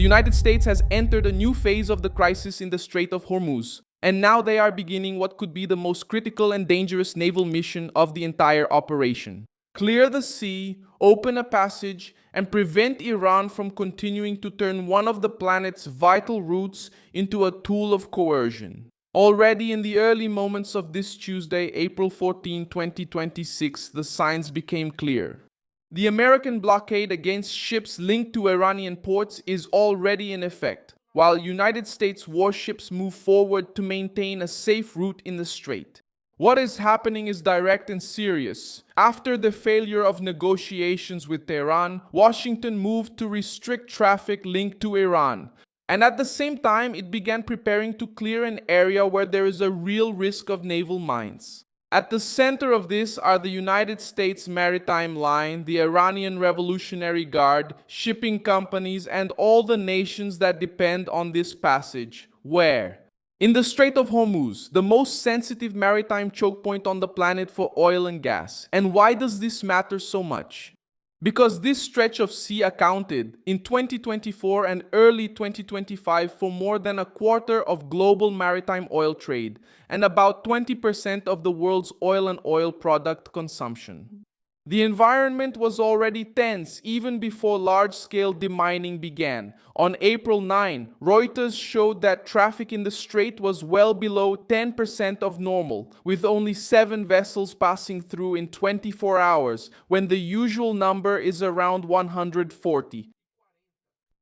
The United States has entered a new phase of the crisis in the Strait of Hormuz, and now they are beginning what could be the most critical and dangerous naval mission of the entire operation. Clear the sea, open a passage, and prevent Iran from continuing to turn one of the planet's vital routes into a tool of coercion. Already in the early moments of this Tuesday, April 14, 2026, the signs became clear. The American blockade against ships linked to Iranian ports is already in effect, while United States warships move forward to maintain a safe route in the strait. What is happening is direct and serious. After the failure of negotiations with Tehran, Washington moved to restrict traffic linked to Iran. And at the same time, it began preparing to clear an area where there is a real risk of naval mines. At the center of this are the United States Maritime Line, the Iranian Revolutionary Guard, shipping companies, and all the nations that depend on this passage. Where? In the Strait of Hormuz, the most sensitive maritime choke point on the planet for oil and gas. And why does this matter so much? Because this stretch of sea accounted, in 2024 and early 2025, for more than a quarter of global maritime oil trade and about 20% of the world's oil and oil product consumption. The environment was already tense even before large-scale demining began. On April 9, Reuters showed that traffic in the strait was well below 10% of normal, with only 7 vessels passing through in 24 hours, when the usual number is around 140.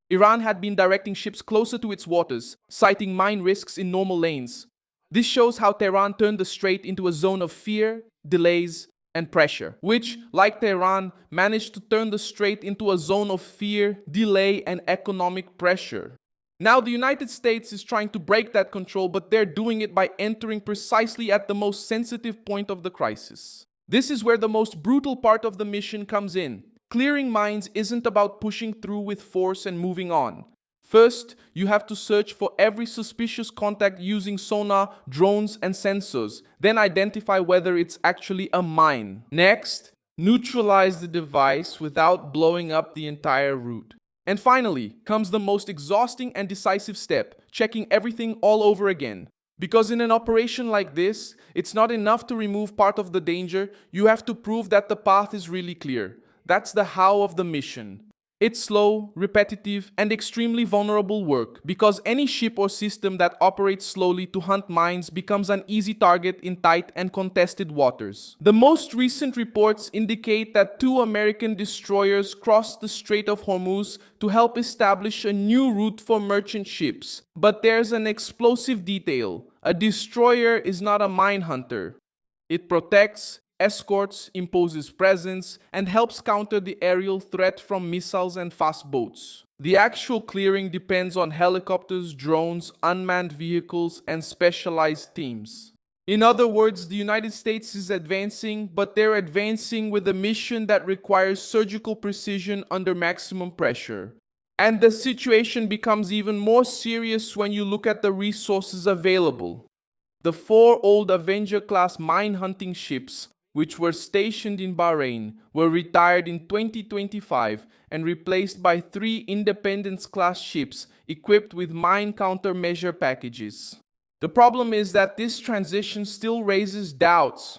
Iran had been directing ships closer to its waters, citing mine risks in normal lanes. This shows how Tehran turned the strait into a zone of fear, delays, and pressure, which, like Tehran, managed to turn the strait into a zone of fear, delay, and economic pressure. Now the United States is trying to break that control, but they're doing it by entering precisely at the most sensitive point of the crisis. This is where the most brutal part of the mission comes in. Clearing mines isn't about pushing through with force and moving on. First, you have to search for every suspicious contact using sonar, drones, and sensors, then identify whether it's actually a mine. Next, neutralize the device without blowing up the entire route. And finally, comes the most exhausting and decisive step, checking everything all over again. Because in an operation like this, it's not enough to remove part of the danger, you have to prove that the path is really clear. That's the how of the mission. It's slow, repetitive, and extremely vulnerable work, because any ship or system that operates slowly to hunt mines becomes an easy target in tight and contested waters. The most recent reports indicate that 2 American destroyers crossed the Strait of Hormuz to help establish a new route for merchant ships. But there's an explosive detail. A destroyer is not a mine hunter. It protects, escorts, imposes presence, and helps counter the aerial threat from missiles and fast boats. The actual clearing depends on helicopters, drones, unmanned vehicles, and specialized teams. In other words, the United States is advancing, but they're advancing with a mission that requires surgical precision under maximum pressure. And the situation becomes even more serious when you look at the resources available. The 4 old Avenger-class mine-hunting ships, which were stationed in Bahrain, were retired in 2025 and replaced by 3 Independence-class ships equipped with mine countermeasure packages. The problem is that this transition still raises doubts.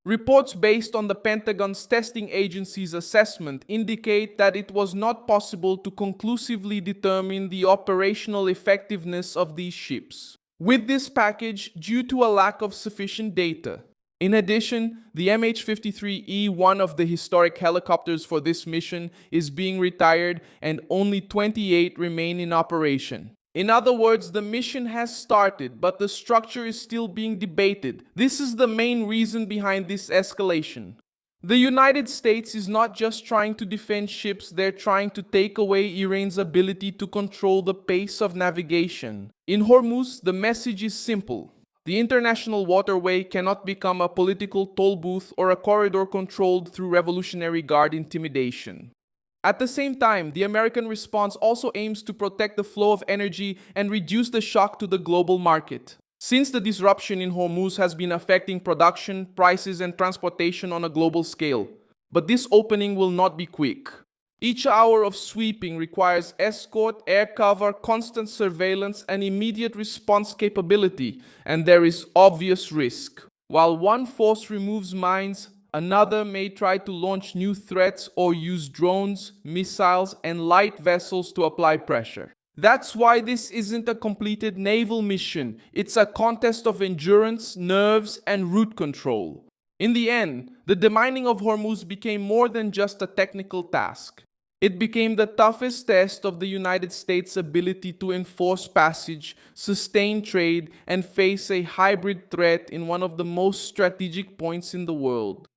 Reports based on the Pentagon's testing agency's assessment indicate that it was not possible to conclusively determine the operational effectiveness of these ships with this package due to a lack of sufficient data. In addition, the MH-53E, one of the historic helicopters for this mission, is being retired and only 28 remain in operation. In other words, the mission has started, but the structure is still being debated. This is the main reason behind this escalation. The United States is not just trying to defend ships, they're trying to take away Iran's ability to control the pace of navigation. In Hormuz, the message is simple. The international waterway cannot become a political toll booth or a corridor controlled through Revolutionary Guard intimidation. At the same time, the American response also aims to protect the flow of energy and reduce the shock to the global market. Since the disruption in Hormuz has been affecting production, prices, and transportation on a global scale. But this opening will not be quick. Each hour of sweeping requires escort, air cover, constant surveillance, and immediate response capability, and there is obvious risk. While one force removes mines, another may try to launch new threats or use drones, missiles, and light vessels to apply pressure. That's why this isn't a completed naval mission. It's a contest of endurance, nerves, and route control. In the end, the demining of Hormuz became more than just a technical task. It became the toughest test of the United States' ability to enforce passage, sustain trade, and face a hybrid threat in one of the most strategic points in the world.